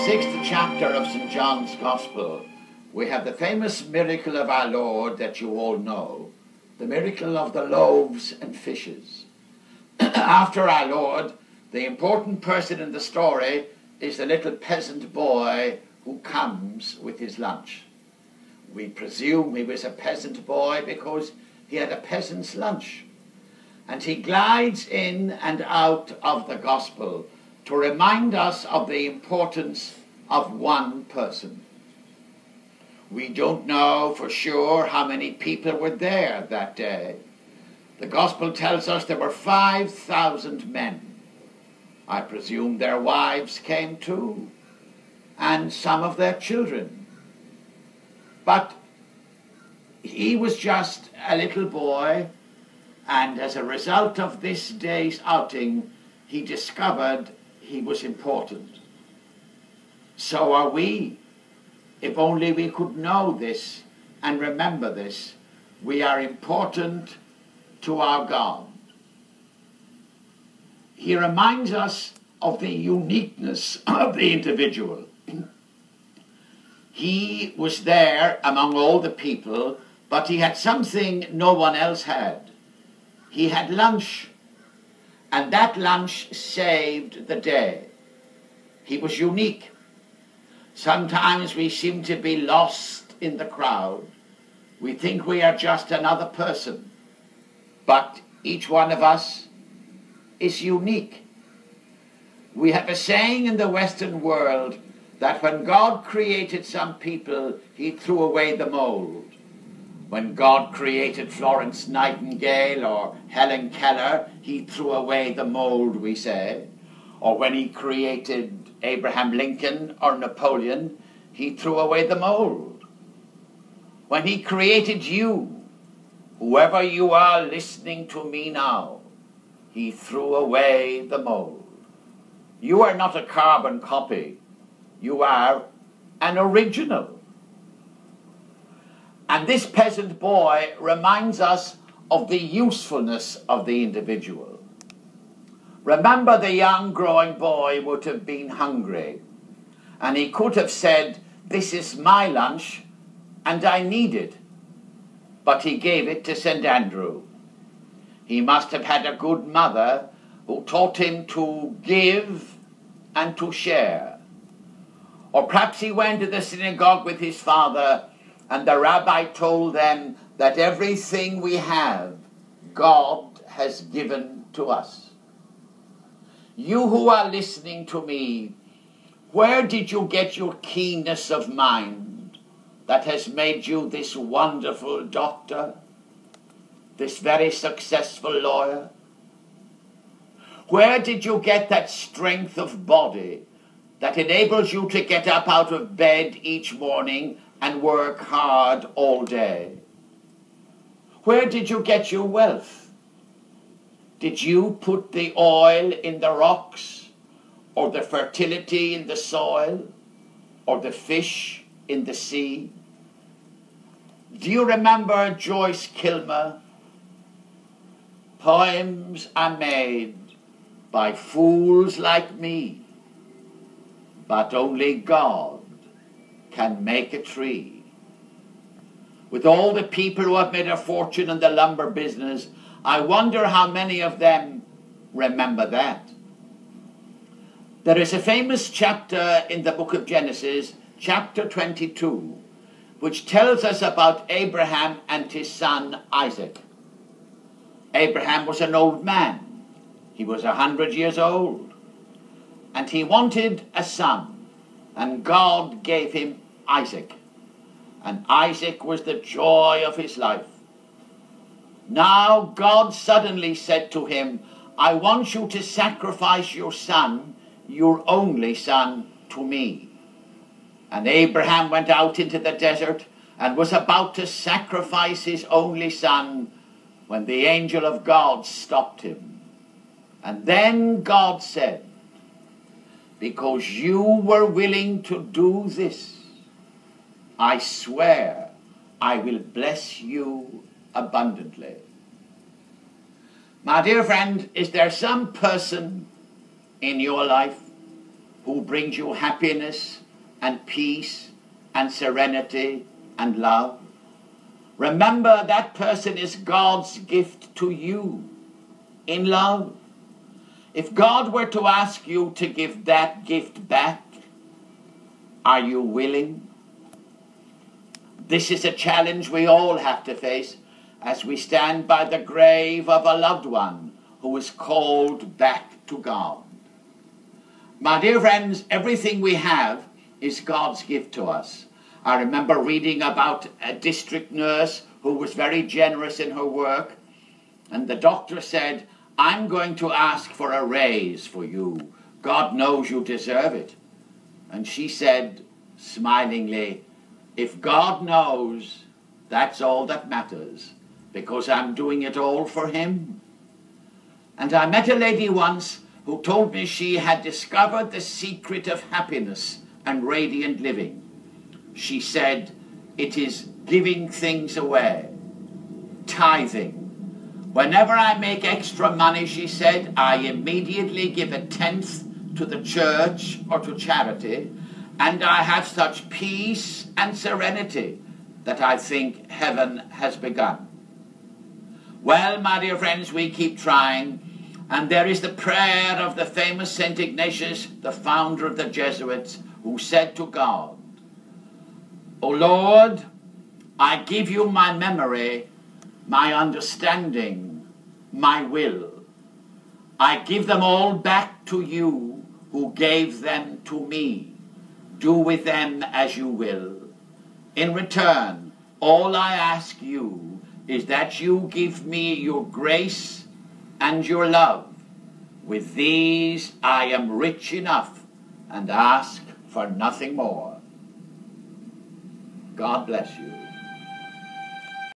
6th chapter of St. John's Gospel, we have the famous miracle of our Lord that you all know, the miracle of the loaves and fishes. After our Lord, the important person in the story is the little peasant boy who comes with his lunch. We presume he was a peasant boy because he had a peasant's lunch. And he glides in and out of the Gospel to remind us of the importance of one person. We don't know for sure how many people were there that day. The Gospel tells us there were 5,000 men. I presume their wives came too, and some of their children. But he was just a little boy, and as a result of this day's outing, he discovered he was important. So are we. If only we could know this and remember this. We are important to our God. He reminds us of the uniqueness of the individual. He was there among all the people, but he had something no one else had. He had lunch, and that lunch saved the day. He was unique. Sometimes we seem to be lost in the crowd. We think we are just another person. But each one of us is unique. We have a saying in the Western world that when God created some people, he threw away the mold. When God created Florence Nightingale or Helen Keller, he threw away the mold, we say. Or when he created Abraham Lincoln or Napoleon, he threw away the mold. When he created you, whoever you are listening to me now, he threw away the mold. You are not a carbon copy. You are an original. And this peasant boy reminds us of the usefulness of the individual. Remember, the young growing boy would have been hungry, and he could have said, "This is my lunch, and I need it." But he gave it to St. Andrew. He must have had a good mother who taught him to give and to share. Or perhaps he went to the synagogue with his father, and the rabbi told them that everything we have, God has given to us. You who are listening to me, where did you get your keenness of mind that has made you this wonderful doctor, this very successful lawyer? Where did you get that strength of body that enables you to get up out of bed each morning and work hard all day? Where did you get your wealth? Did you put the oil in the rocks, or the fertility in the soil, or the fish in the sea? Do you remember Joyce Kilmer? Poems are made by fools like me, but only God can make a tree. With all the people who have made a fortune in the lumber business, I wonder how many of them remember that. There is a famous chapter in the book of Genesis, chapter 22, which tells us about Abraham and his son Isaac. Abraham was an old man. He was 100 years old. And he wanted a son. And God gave him Isaac. And Isaac was the joy of his life. Now God suddenly said to him, "I want you to sacrifice your son, your only son, to me." And Abraham went out into the desert and was about to sacrifice his only son when the angel of God stopped him. And then God said, "Because you were willing to do this, I swear I will bless you abundantly." My dear friend, is there some person in your life who brings you happiness and peace and serenity and love. Remember, that person is God's gift to you in love. If God were to ask you to give that gift back, are you willing? This is a challenge we all have to face as we stand by the grave of a loved one who is called back to God. My dear friends, everything we have is God's gift to us. I remember reading about a district nurse who was very generous in her work, and the doctor said, I'm going to ask for a raise for you. God knows you deserve it. And she said, smilingly, if God knows, that's all that matters, because I'm doing it all for him. And I met a lady once who told me she had discovered the secret of happiness and radiant living. She said, it is giving things away, tithing. Whenever I make extra money, she said, I immediately give a tenth to the church or to charity, and I have such peace and serenity that I think heaven has begun. Well, my dear friends, we keep trying, and there is the prayer of the famous St. Ignatius, the founder of the Jesuits, who said to God, O Lord, I give you my memory, my understanding, my will. I give them all back to you who gave them to me. Do with them as you will. In return, all I ask you is that you give me your grace and your love. With these I am rich enough and ask for nothing more. God bless you.